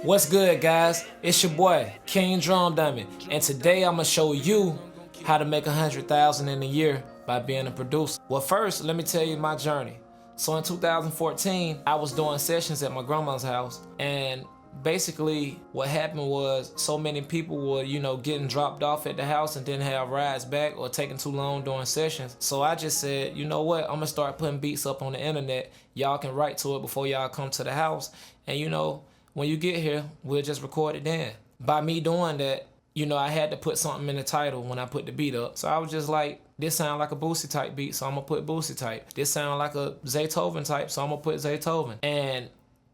What's good, guys? It's your boy, Kingdrumdummie, and today I'm gonna show you how to make $100,000 in a year by being a producer. Well, first, let me tell you my journey. So in 2014, I was doing sessions at my grandma's house, and basically what happened was so many people were, getting dropped off at the house and didn't have rides back or taking too long during sessions. So I just said, you know what, I'm gonna start putting beats up on the internet. Y'all can write to it before y'all come to the house, and when you get here, we'll just record it then. By me doing that, I had to put something in the title when I put the beat up. So I was just like, this sound like a Boosie type beat, so I'm gonna put Boosie type. This sound like a Zaytoven type, so I'm gonna put Zaytoven. And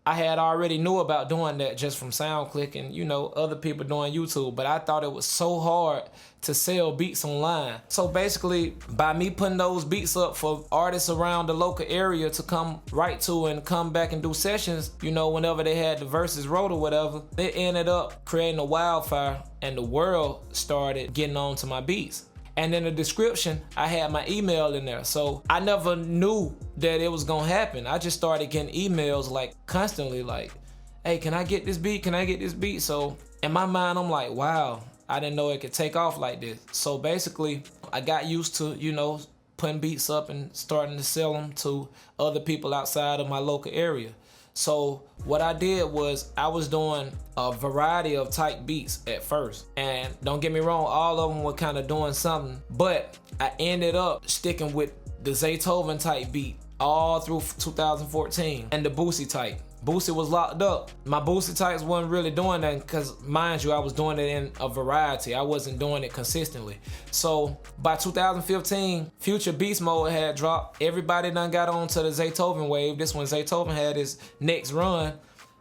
I had already knew about doing that just from SoundClick and, other people doing YouTube, but I thought it was so hard to sell beats online. So basically, by me putting those beats up for artists around the local area to come write to and come back and do sessions, whenever they had the verses wrote or whatever, it ended up creating a wildfire and the world started getting on to my beats. And in the description, I had my email in there. So I never knew that it was gonna happen. I just started getting emails like constantly like, hey, can I get this beat? Can I get this beat? So in my mind, I'm like, wow, I didn't know it could take off like this. So basically, I got used to, putting beats up and starting to sell them to other people outside of my local area. So what I did was I was doing a variety of type beats at first. And don't get me wrong, all of them were kind of doing something. But I ended up sticking with the Zaytoven type beat all through 2014 and the Boosie type. Boosie was locked up. My Boosie types wasn't really doing that because, mind you, I was doing it in a variety. I wasn't doing it consistently. So by 2015, Future Beast Mode had dropped. Everybody done got on to the Zaytoven wave. This when Zaytoven had his next run.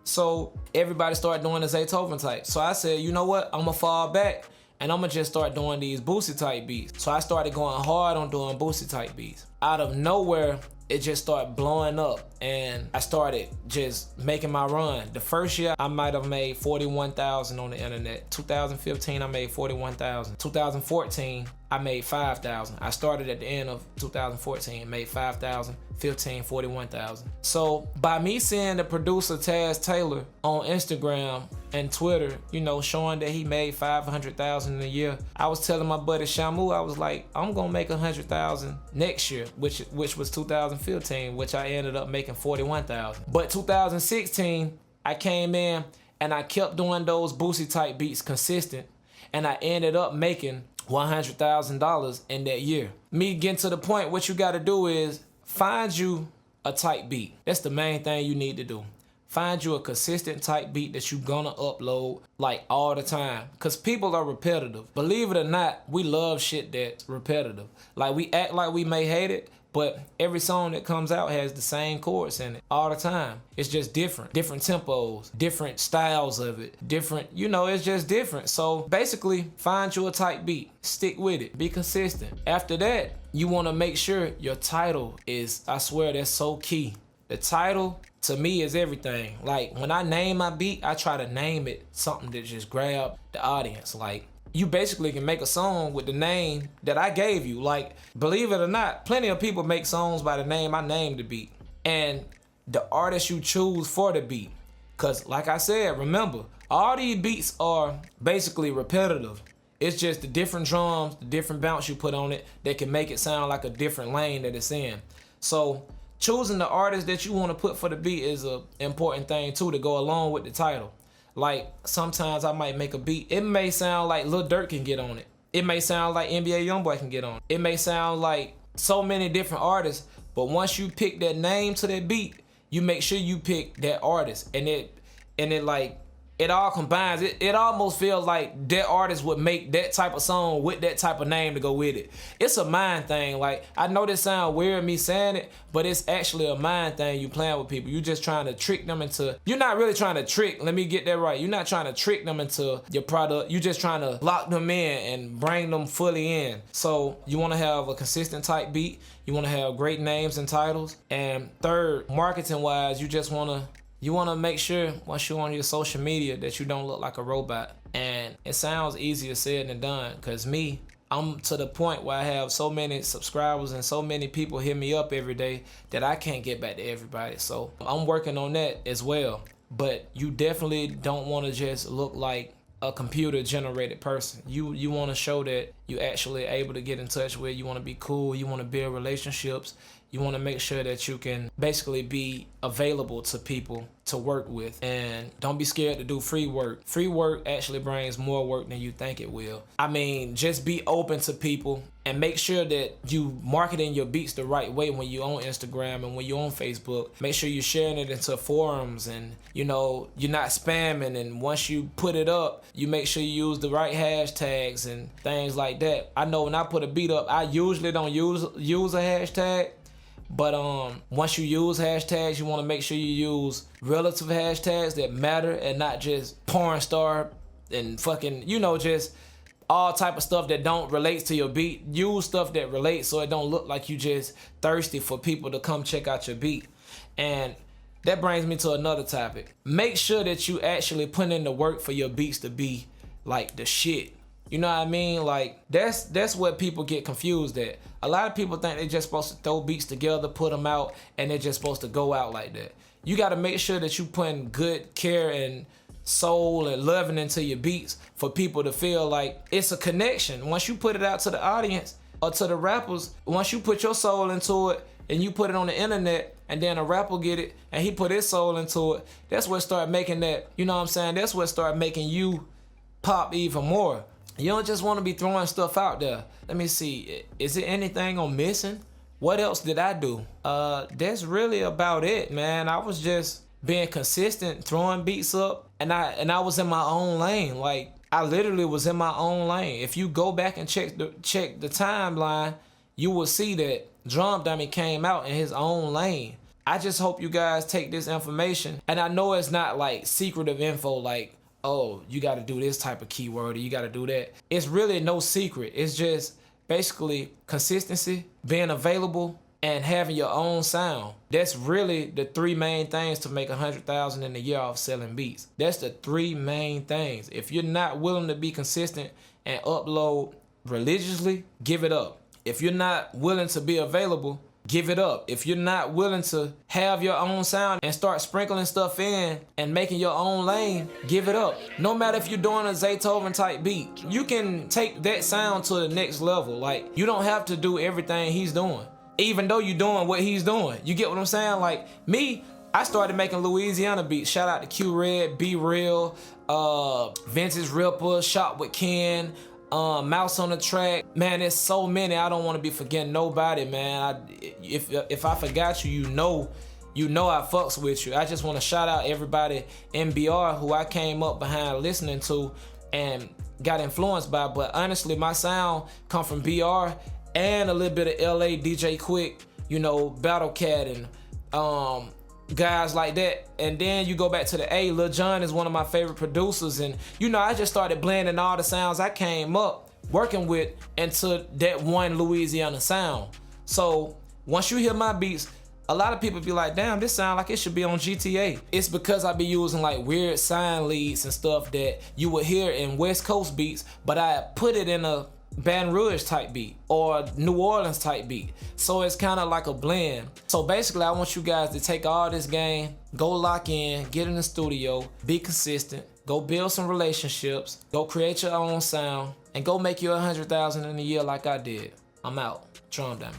So everybody started doing the Zaytoven type. So I said, you know what? I'm gonna fall back and I'm gonna just start doing these Boosie type beats. So I started going hard on doing Boosie type beats. Out of nowhere, it just started blowing up and I started just making my run. The first year I might have made 41,000 on the internet. 2015 I made 41,000. 2014 I made 5,000. I started at the end of 2014, made 5,000. 15, 41,000. So by me seeing the producer Taz Taylor on Instagram and Twitter, showing that he made 500,000 in a year, I was telling my buddy Shamu, I was like, I'm gonna make 100,000 next year, which was 2015, which I ended up making 41,000. But 2016, I came in and I kept doing those Boosie type beats consistent, and I ended up making $100,000 in that year. Me getting to the point, what you gotta do is find you a type beat. That's the main thing you need to do. Find you a consistent type beat that you're gonna upload like all the time. Cause people are repetitive. Believe it or not, we love shit that's repetitive. Like we act like we may hate it, but every song that comes out has the same chords in it all the time. It's just different tempos, different styles of it, different, it's just different. So basically, find you a type beat, stick with it, be consistent. After that, you wanna make sure your title is, I swear that's so key. The title, to me, is everything. Like when I name my beat, I try to name it something that just grab the audience. Like, you basically can make a song with the name that I gave you. Like, believe it or not, plenty of people make songs by the name I named the beat. And the artist you choose for the beat. Cause like I said, remember, all these beats are basically repetitive. It's just the different drums, the different bounce you put on it that can make it sound like a different lane that it's in. So choosing the artist that you want to put for the beat is an important thing too, to go along with the title. Like, sometimes I might make a beat. It may sound like Lil Durk can get on it. It may sound like NBA Youngboy can get on it. It may sound like so many different artists, but once you pick that name to that beat, you make sure you pick that artist. And it like, it all combines. It almost feels like that artist would make that type of song with that type of name to go with it. It's a mind thing. Like, I know this sounds weird me saying it, but it's actually a mind thing. You playing with people. You just trying to trick them into, you're not really trying to trick, let me get that right. You're not trying to trick them into your product. You're just trying to lock them in and bring them fully in. So you want to have a consistent type beat. You want to have great names and titles. And third, marketing wise, you want to make sure once you're on your social media that you don't look like a robot. And it sounds easier said than done, because I'm to the point where I have so many subscribers and so many people hit me up every day that I can't get back to everybody. So I'm working on that as well. but you definitely don't want to just look like a computer generated person. You want to show that you actually able to get in touch with, you want to be cool, you want to build relationships, you want to make sure that you can basically be available to people to work with. And don't be scared to do free work. Free work actually brings more work than you think it will. I mean, just be open to people and make sure that you marketing your beats the right way when you're on Instagram and when you're on Facebook. Make sure you're sharing it into forums, and you know, you're not spamming, and once you put it up, you make sure you use the right hashtags and things like that. I know when I put a beat up, I usually don't use a hashtag, but once you use hashtags, you want to make sure you use relative hashtags that matter and not just porn star and fucking, you know, just all type of stuff that don't relate to your beat. Use stuff that relates so it don't look like you just thirsty for people to come check out your beat. And that brings me to another topic. Make sure that you actually put in the work for your beats to be like the shit. You know what I mean? Like, that's what people get confused at. A lot of people think they're just supposed to throw beats together, put them out, and they're just supposed to go out like that. You got to make sure that you putting good care and soul and loving into your beats for people to feel like it's a connection. Once you put it out to the audience or to the rappers, once you put your soul into it and you put it on the internet, and then a rapper get it and he put his soul into it, that's what start making that, you know what I'm saying? That's what start making you pop even more. You don't just want to be throwing stuff out there. Let me see, is there anything I'm missing? What else did I do? That's really about it, man. I was just being consistent, throwing beats up, and I was in my own lane. Like, I literally was in my own lane. If you go back and check the timeline, you will see that Drumdummie came out in his own lane. I just hope you guys take this information, and I know it's not like secretive info like, oh, you got to do this type of keyword or you got to do that. It's really no secret. It's just basically consistency, being available, and having your own sound. That's really the three main things to make $100,000 in a year off selling beats. That's the three main things. If you're not willing to be consistent and upload religiously, give it up. If you're not willing to be available, give it up. If you're not willing to have your own sound and start sprinkling stuff in and making your own lane, give it up. No matter if you're doing a Zaytoven type beat, you can take that sound to the next level. Like, you don't have to do everything he's doing, even though you're doing what he's doing. You get what I'm saying? Like me, I started making Louisiana beats. Shout out to Q Red, Be Real, Vintage Ripper, Shop with Ken, Mouse on the Track. Man, there's so many. I don't want to be forgetting nobody, man. If I forgot you, you know I fucks with you. I just want to shout out everybody in BR who I came up behind listening to and got influenced by. But honestly, my sound come from BR and a little bit of LA, DJ Quick, you know, Battle Cat, and guys like that. And then you go back to the A. Lil Jon is one of my favorite producers, and you know, I just started blending all the sounds I came up working with into that one Louisiana sound. So once you hear my beats, a lot of people be like, damn, this sound like it should be on GTA. It's because I be using like weird sign leads and stuff that you would hear in West Coast beats, but I put it in a Baton Rouge type beat or New Orleans type beat. So it's kind of like a blend. So basically, I want you guys to take all this game, go lock in, get in the studio, be consistent, go build some relationships, go create your own sound, and go make you $100,000 in a year like I did. I'm out. Drumdummie.